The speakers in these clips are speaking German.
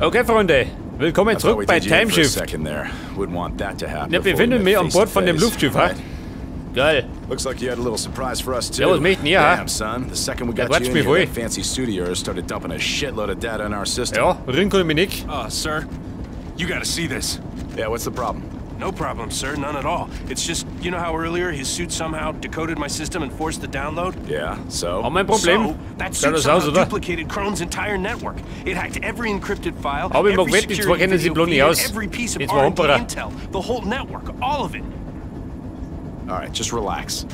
Okay, Freunde. Willkommen zurück bei Timeshift. Wir befinden mich an Bord von dem Luftschiff, ha? Geil. Looks like you had a little surprise for us too. Ja, was möchten ihr, ha? Damn, son. The second we got you in here, that fancy studio started dumping a shitload of data in our system. Ja, Rinko und Minik. Sir, you gotta see this. Yeah, what's the problem? No problem, sir. None at all. It's just, you know how earlier his suit somehow decoded my system and forced the download? Yeah, so? Auch mein Problem. So, that suit somehow duplicated Krone's entire network. It hacked every encrypted file, every security video feed, every piece of R&D intel, the whole network, all of it. All right, just relax.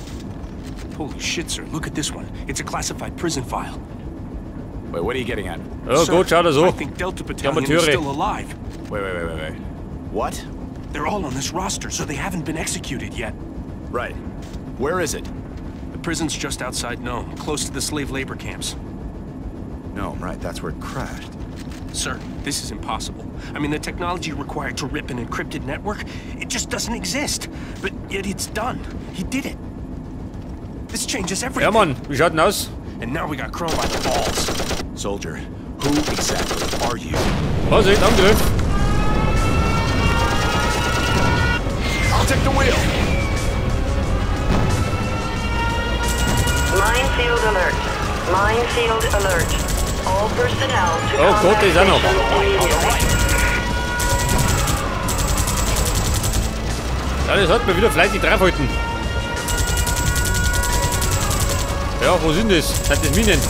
Holy shit, sir. Look at this one. It's a classified prison file. Wait, what are you getting at? Oh, sir, gut, schau da so. I think Delta Battalion is still alive. Wait. What? They're all on this roster, so they haven't been executed yet. Right. Where is it? The prison's just outside Nome, close to the slave labor camps. Nome, right. That's where it crashed. Sir, this is impossible. I mean, the technology required to rip an encrypted network, it just doesn't exist. But yet it's done. He did it. This changes everything. Ja, Mann. Wie schaut denn aus? And now we got Krone by the balls. Soldier, who exactly are you? Vorsicht, Angriff. I'll take the wheel. Minefield alert. Minefield alert. All personnel to oh Gott, ist er noch. Ja, das hat mir wieder fleißig draufhalten. Ja, wo sind das? Sind das Minen?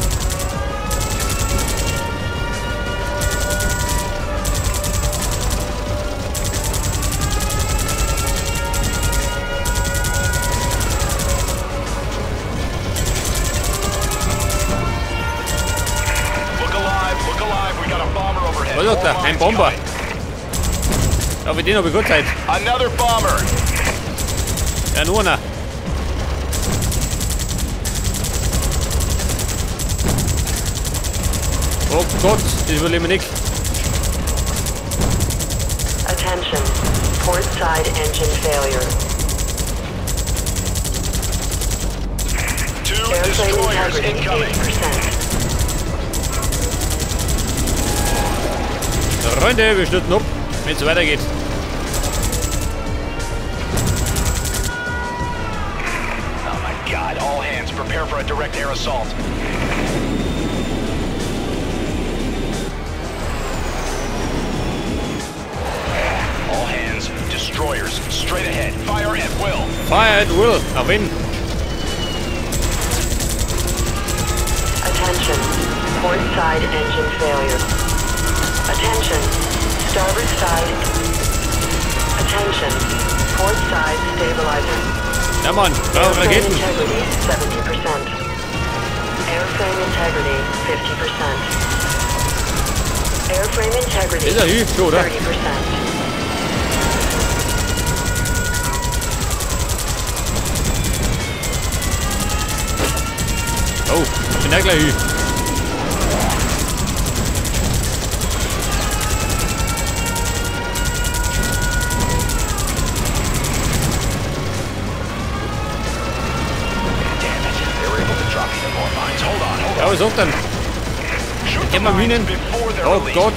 Was sagt er? Ein Bomber. Ja, für den habe ich gut Zeit. Another bomber. Ja, nur einer. Oh Gott, das überleben wir nicht. Attention. Port side engine failure. Two destroyers incoming. 8%. Freunde, wir stürzen ab, wenn es weitergeht. Oh my God! All hands, prepare for a direct air assault. All hands, destroyers, straight ahead. Fire at will. Fire at will. Auf wen? Attention. Port side engine failure. Attention. Starboard side. Attention. Port side stabilizer. Ja, Mann. Airframe Raketen. integrity 70%. Airframe integrity 50%. Airframe integrity Ist er hier? So, oder? 30%. Oh, ich bin da gleich hier. Ja, was sagt denn? Gehen wir Minen. Oh Gott.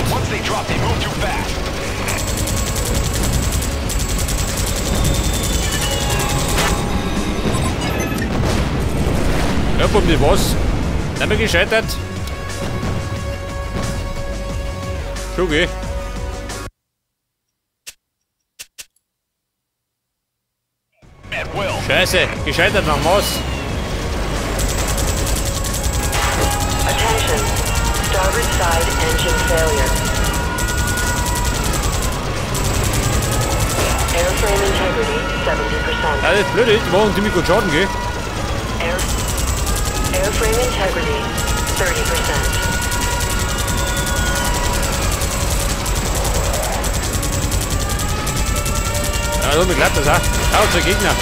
Ja, um die was? Sind wir gescheitert? Schon geh. Scheiße, gescheitert nach was? Attention. Starboard side engine failure. Airframe integrity 70%. Ja, das ist blöd, die machen ziemlich gut Schaden, gell? Airframe integrity 30%. Ja, so, mir klappt das auch. Schau, der Gegner.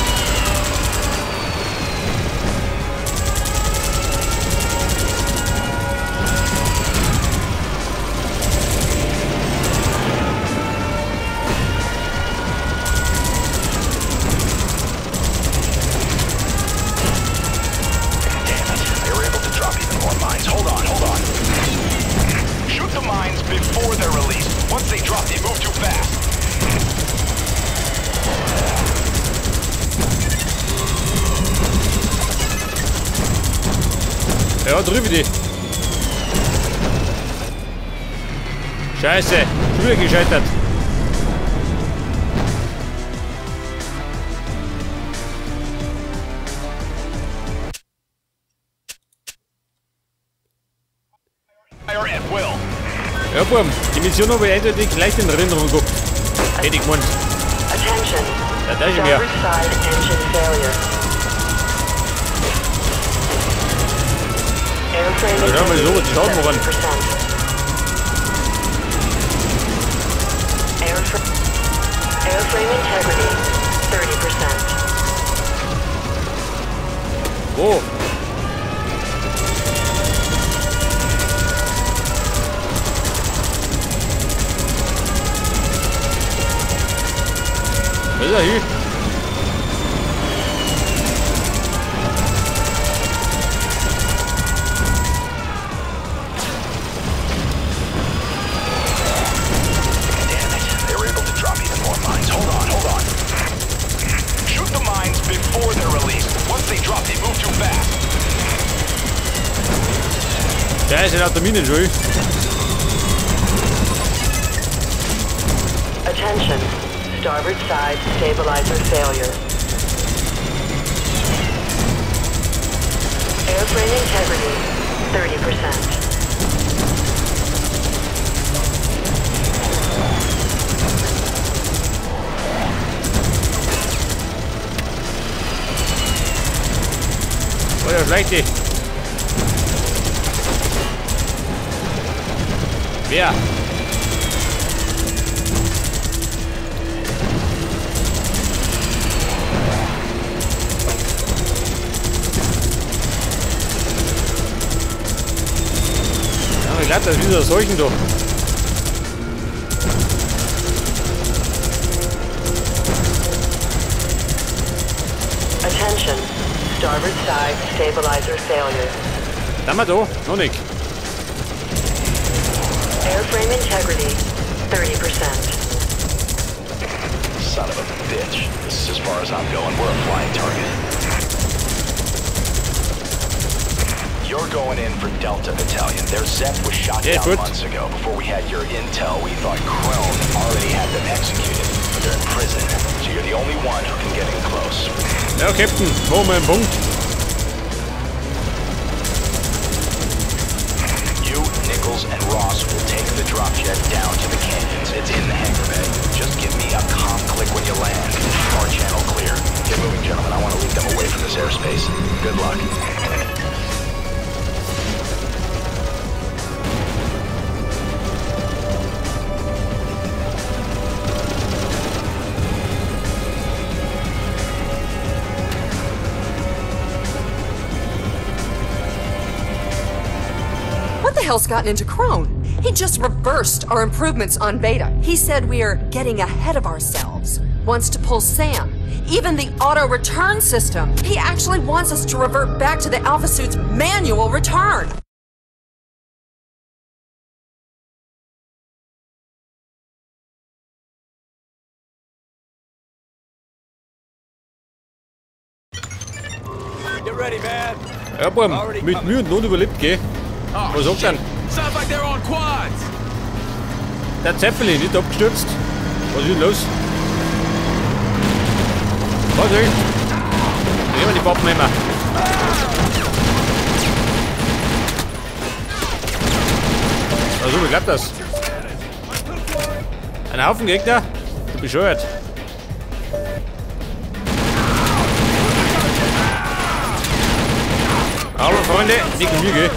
Hold on. Shoot the mines before they're released. dropped, they moved too fast. Ja, drüben die. Scheiße, schon wieder gescheitert. Ja, Buben, die Mission habe ich eindeutig leicht in Erinnerung gehabt. Hätte ich gemeint. Attention. Ja, da ist er wieder. Starboard side engine failure. Airframe Ja, schau mal so, die schauen wir an. Airframe integrity 30%. Wo? Was ist er hier? Scheiße, auf der Mine, Joey. Attention. Starboard side stabilizer failure. Airframe integrity 30%. Oh, der Schlechte. Wer? Ja, ich glaube, das ist wieder solchen doch. Attention. Starboard side stabilizer failure. Da mal da, noch nicht. Airframe integrity 30%. Son of a bitch. This is as far as I'm going. We're a flying target. You're going in for Delta Battalion. Their Zep was shot down months ago. Before we had your intel, we thought Crone already had them executed. But they're in prison, so you're the only one who can get in close. Ja, Captain, wo mein Punkt? You, Nichols, and Ross will take the dropjet down to the canyons. It's in the hangar bay. Just give me a comm click when you land. Our channel clear. Get moving, gentlemen. I want to lead them away from this airspace. Good luck. What the hell's gotten into Crone? He just reversed our improvements on Beta. He said we are getting ahead of ourselves. Wants to pull Sam. Even the auto-return system. He actually wants us to revert back to the Alpha Suit's manual return. Get ready, man. Ja, Buben, mit Mühe und Not überlebt, gell? Was sagt denn? Sounds like they're on quads. Der Zeppelin ist abgestürzt. Was ist denn los? Was ist? Nehmen wir die Waffen immer. Also, wie klappt das? Ein Haufen Gegner? Du bescheuert. Aber Freunde, nicht um mir, gell?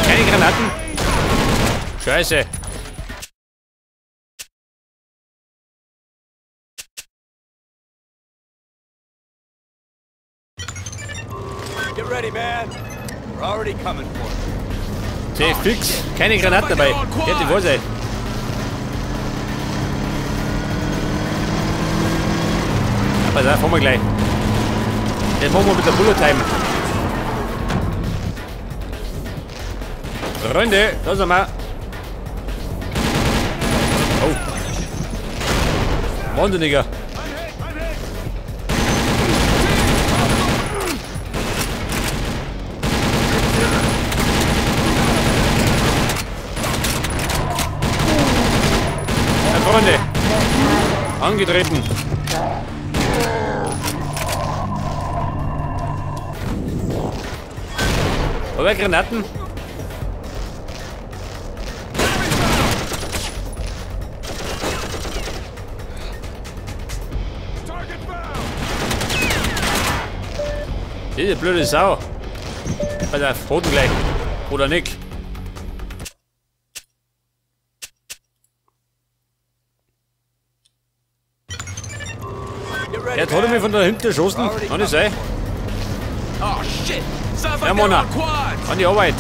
Keine Granaten. Scheiße. Get ready, man. We're already coming for you. Safe fix. Keine Granaten dabei. Hätte wohl sein. Aber da fahren wir gleich. Den machen wir mit der Bullet Time. Freunde, da sind wir. Wahnsinniger. Freunde, angetreten. Aber Granaten. Diese blöde Sau. Alter, roten gleich. Oder nicht. Jetzt hat er mich von da hinten geschossen. Kann nicht sein. Ja, Mona. An die Arbeit.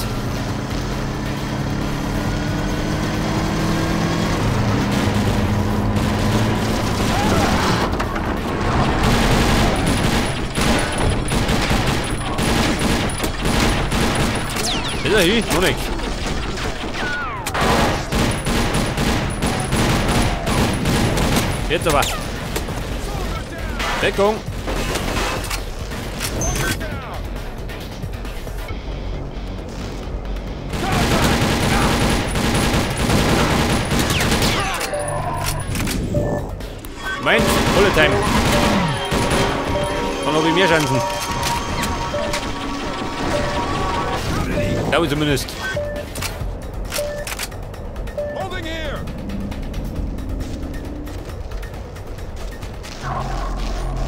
Ist er hier? Noch nicht. Jetzt aber. Deckung. Mein Bullet Time. Dann habe ich mehr Chancen. Glaube ich zumindest.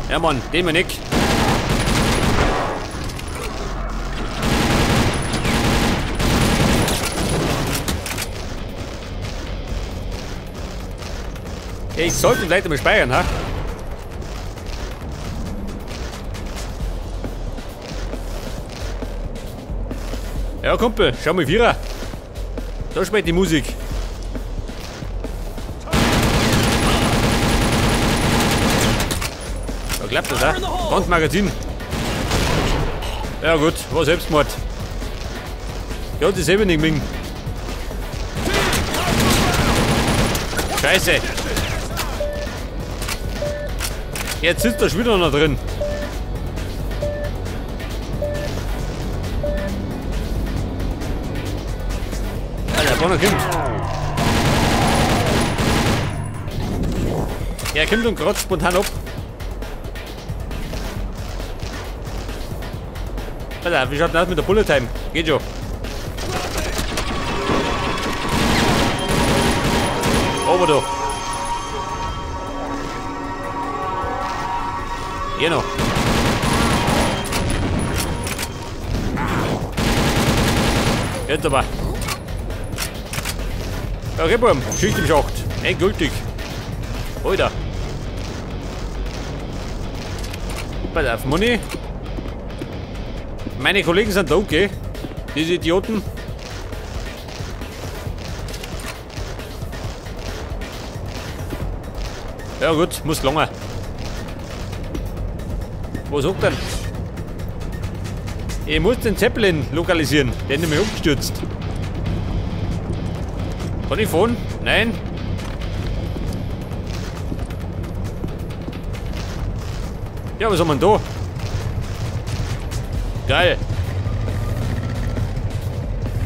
Ja Mann, den wir nicht. Ja, ich sollte vielleicht mal speichern, ha? Ja, Kumpel, schau mal Vierer. Da spielt die Musik. Da klappt das, ha? Ganz Magazin. Ja gut, war Selbstmord. Ja, hat sich selber nicht mögen. Scheiße. Jetzt sitzt da schon wieder noch drin. Alter, vorne kommt. Er kommt und kratzt spontan ab. Alter, wie schaut das mit der Bullet Time? Geht schon. Over da. Hier noch. Jetzt aber. Ja, Rebum, Schicht im Schacht. Endgültig. Alter. Pass auf, Money. Meine Kollegen sind da, okay? Diese Idioten. Ja gut, muss lange. Wo sagt er? Ich muss den Zeppelin lokalisieren. Der ist nämlich umgestürzt. Kann ich fahren? Nein. Ja, was haben wir denn da? Geil.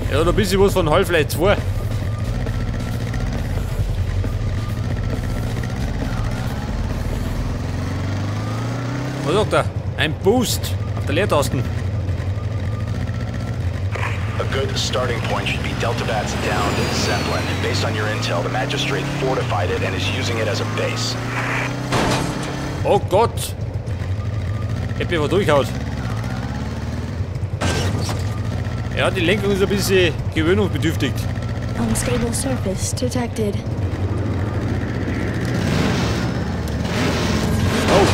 Er hat ein bisschen was von Half-Life 2. Was sagt er? Ein Boost auf der Leertasten. A good starting point should be Delta Bat's downed Zeppelin. Based on your intel, the magistrate fortified it and is using it as a base. Oh Gott! Hätte mich mal durchhaut. Ja, die Lenkung ist ein bisschen gewöhnungsbedürftig. Unstable surface detected. Oh!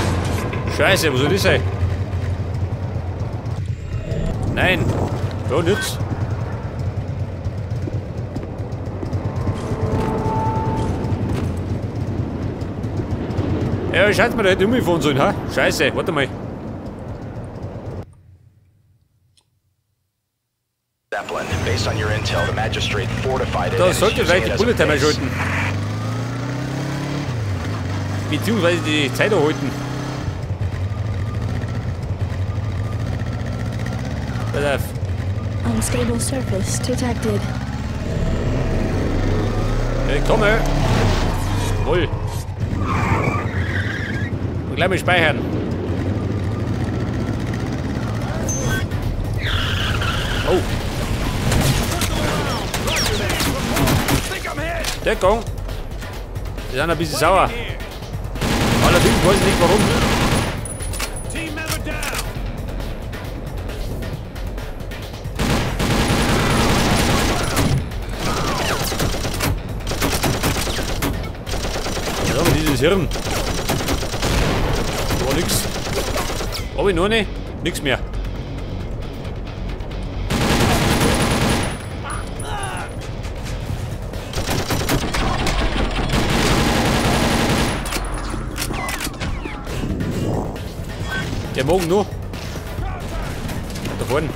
Scheiße, wo soll das sein? Nein! Ja, nichts. Ja, scheiße, man hätte umgefahren sollen, ha? Scheiße, warte mal. Da sollte vielleicht die Bullet Time einschalten. Beziehungsweise die Zeit erhalten. Pass auf. Unstable surface detected. Ich komme. Wohl. Und gleich mal speichern. Oh. Deckung. Die sind ein bisschen sauer. Allerdings weiß ich nicht warum. Was haben wir dieses Hirn? War nix. Hab ich noch nicht? Nix mehr. Der morgen noch. Da vorne.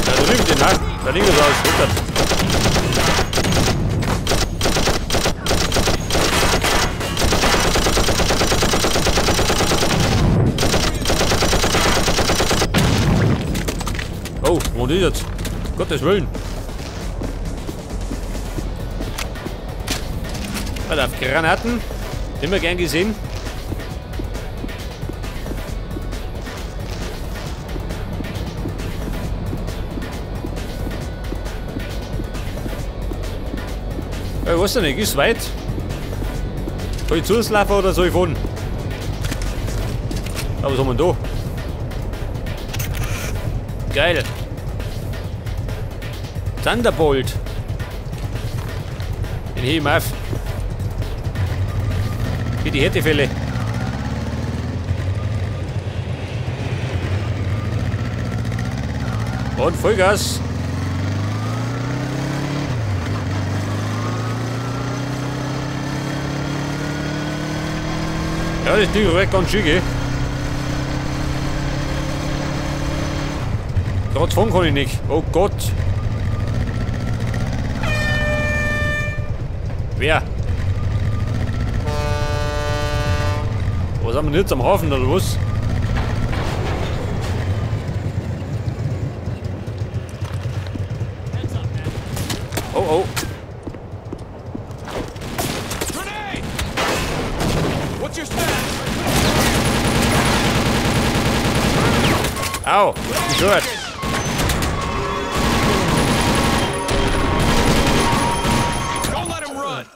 Da drüben den Hack. Da liegt es aus. Oh, wo ist jetzt? Gottes Willen. Alter, Granaten. Immer gern gesehen. Ich weiß nicht, ist weit. Soll ich zulaufen oder soll ich fahren? Aber was haben wir da? Geil. Thunderbolt. Den hebe ich mal auf. Wie die Härtefälle. Und Vollgas. Ja, das Ding ist ganz schön, gell? Gerade fahren kann ich nicht. Oh Gott. Wer? Was haben wir jetzt am Hafen oder was? Oh oh. Au, ich hört.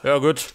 Ja gut.